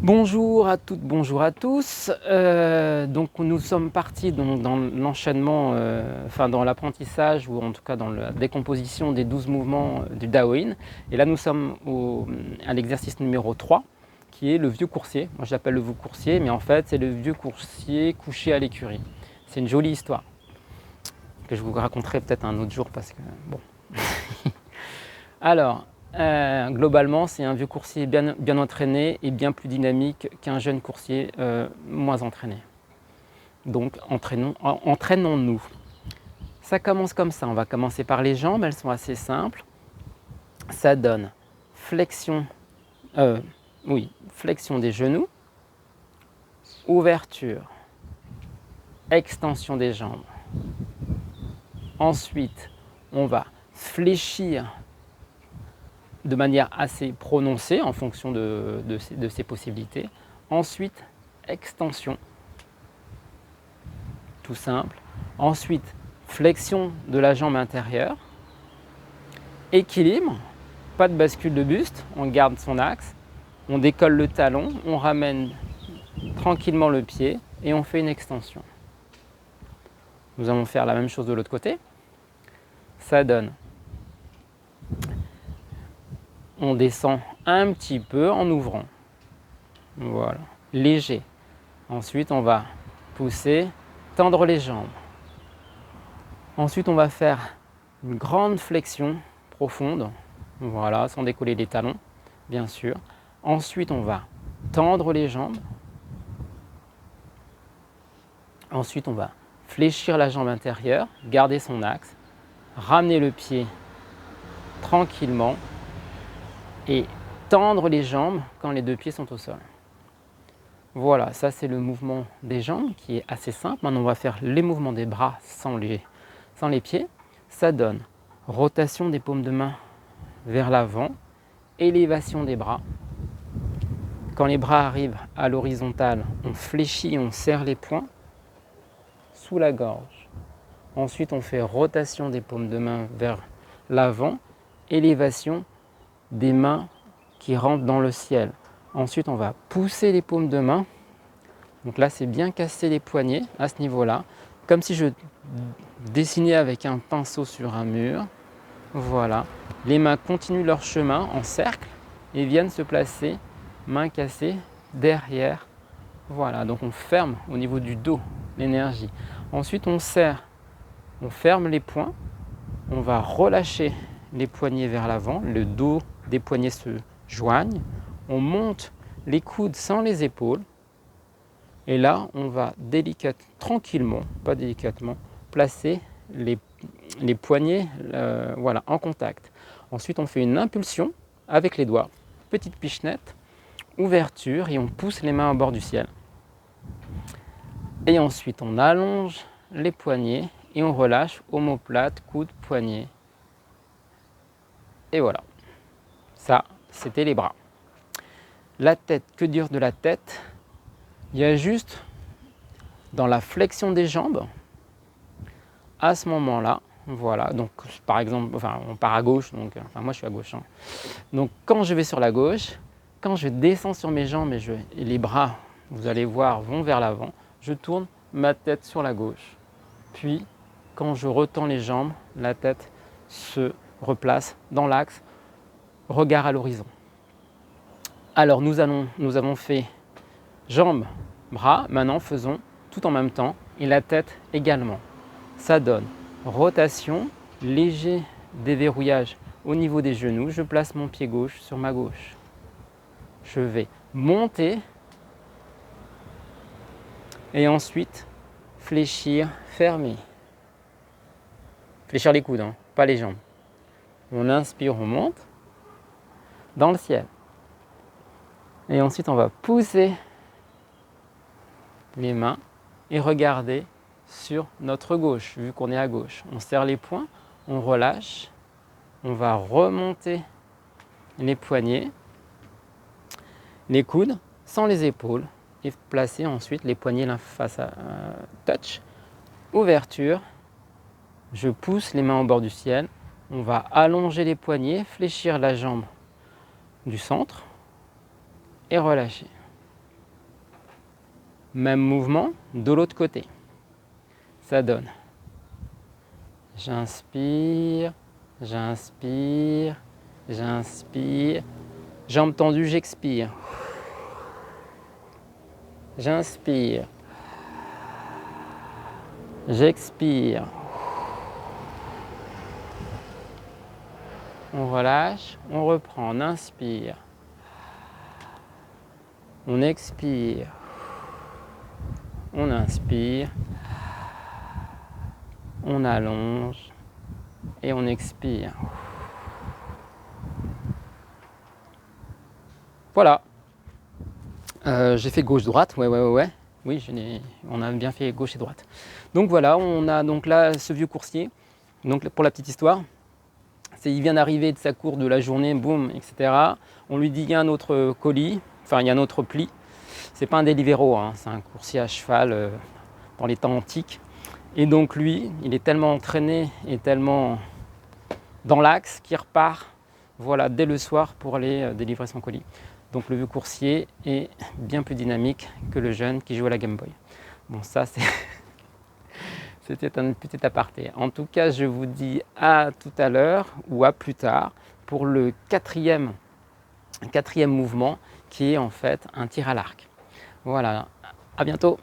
Bonjour à toutes, bonjour à tous. Donc nous sommes partis dans l'enchaînement, dans l'apprentissage ou en tout cas dans la décomposition des 12 mouvements du Daoyin. Et là nous sommes à l'exercice numéro 3 qui est le vieux coursier. Moi je l'appelle le vieux coursier, mais en fait c'est le vieux coursier couché à l'écurie. C'est une jolie histoire que je vous raconterai peut-être un autre jour parce que bon. Alors, globalement, c'est un vieux coursier bien entraîné et bien plus dynamique qu'un jeune coursier moins entraîné. Donc, entraînons-nous. Ça commence comme ça. On va commencer par les jambes. Elles sont assez simples. Ça donne flexion, flexion des genoux, ouverture, extension des jambes. Ensuite, on va fléchir de manière assez prononcée en fonction de ses possibilités. Ensuite, extension, tout simple. Ensuite, flexion de la jambe intérieure. Équilibre, pas de bascule de buste, on garde son axe. On décolle le talon, on ramène tranquillement le pied et on fait une extension. Nous allons faire la même chose de l'autre côté. Ça donne. On descend un petit peu en ouvrant. Voilà, léger. Ensuite, on va pousser, tendre les jambes. Ensuite, on va faire une grande flexion profonde, voilà, sans décoller les talons, bien sûr. Ensuite, on va tendre les jambes. Ensuite, on va fléchir la jambe intérieure, garder son axe, ramener le pied tranquillement et tendre les jambes quand les deux pieds sont au sol. Voilà, ça c'est le mouvement des jambes qui est assez simple. Maintenant, on va faire les mouvements des bras sans les pieds. Ça donne rotation des paumes de main vers l'avant, élévation des bras. Quand les bras arrivent à l'horizontale, on fléchit, on serre les poings sous la gorge. Ensuite, on fait rotation des paumes de main vers l'avant, élévation des mains qui rentrent dans le ciel. Ensuite, on va pousser les paumes de main. Donc là, c'est bien casser les poignets à ce niveau-là, comme si je dessinais avec un pinceau sur un mur. Voilà. Les mains continuent leur chemin en cercle et viennent se placer, mains cassées, derrière. Voilà, donc on ferme au niveau du dos l'énergie. Ensuite, on serre, on ferme les poings. On va relâcher les poignets vers l'avant, le dos des poignets se joignent. On monte les coudes sans les épaules. Et là, on va tranquillement, pas délicatement, placer les poignets voilà, en contact. Ensuite, on fait une impulsion avec les doigts, petite pichenette, ouverture et on pousse les mains au bord du ciel. Et ensuite, on allonge les poignets et on relâche, omoplate, coude, poignet. Et voilà, ça, c'était les bras. La tête, que dire de la tête? Il y a juste dans la flexion des jambes, à ce moment-là, voilà, donc par exemple, on part à gauche, donc moi je suis à gauche. Hein. Donc quand je vais sur la gauche, quand je descends sur mes jambes et les bras, vous allez voir, vont vers l'avant, je tourne ma tête sur la gauche. Puis, quand je retends les jambes, la tête se replace dans l'axe, regard à l'horizon. Alors nous avons fait jambes, bras, maintenant faisons tout en même temps et la tête également. Ça donne rotation, léger déverrouillage au niveau des genoux. Je place mon pied gauche sur ma gauche. Je vais monter et ensuite fléchir, fermer. Fléchir les coudes, hein, pas les jambes. On inspire, on monte dans le ciel. Et ensuite, on va pousser les mains et regarder sur notre gauche, vu qu'on est à gauche. On serre les poings, on relâche, on va remonter les poignets, les coudes sans les épaules et placer ensuite les poignets face à touch. Ouverture, je pousse les mains au bord du ciel, on va allonger les poignets, fléchir la jambe du centre et relâcher. Même mouvement de l'autre côté. Ça donne. J'inspire, j'inspire, j'inspire. Jambes tendues, j'expire. J'inspire. J'expire. On relâche, on reprend, on inspire. On expire. On inspire. On allonge et on expire. Voilà. J'ai fait gauche-droite, ouais. Oui, on a bien fait gauche et droite. Donc voilà, on a donc là ce vieux coursier. Donc pour la petite histoire, il vient d'arriver de sa cour de la journée, boum, etc. On lui dit il y a un autre colis, enfin il y a un autre pli. C'est pas un Deliveroo, hein, c'est un coursier à cheval dans les temps antiques. Et donc lui, il est tellement entraîné et tellement dans l'axe qu'il repart, voilà, dès le soir pour aller délivrer son colis. Donc le vieux coursier est bien plus dynamique que le jeune qui joue à la Game Boy. Bon, ça c'était un petit aparté. En tout cas, je vous dis à tout à l'heure ou à plus tard pour le quatrième mouvement qui est en fait un tir à l'arc. Voilà, à bientôt.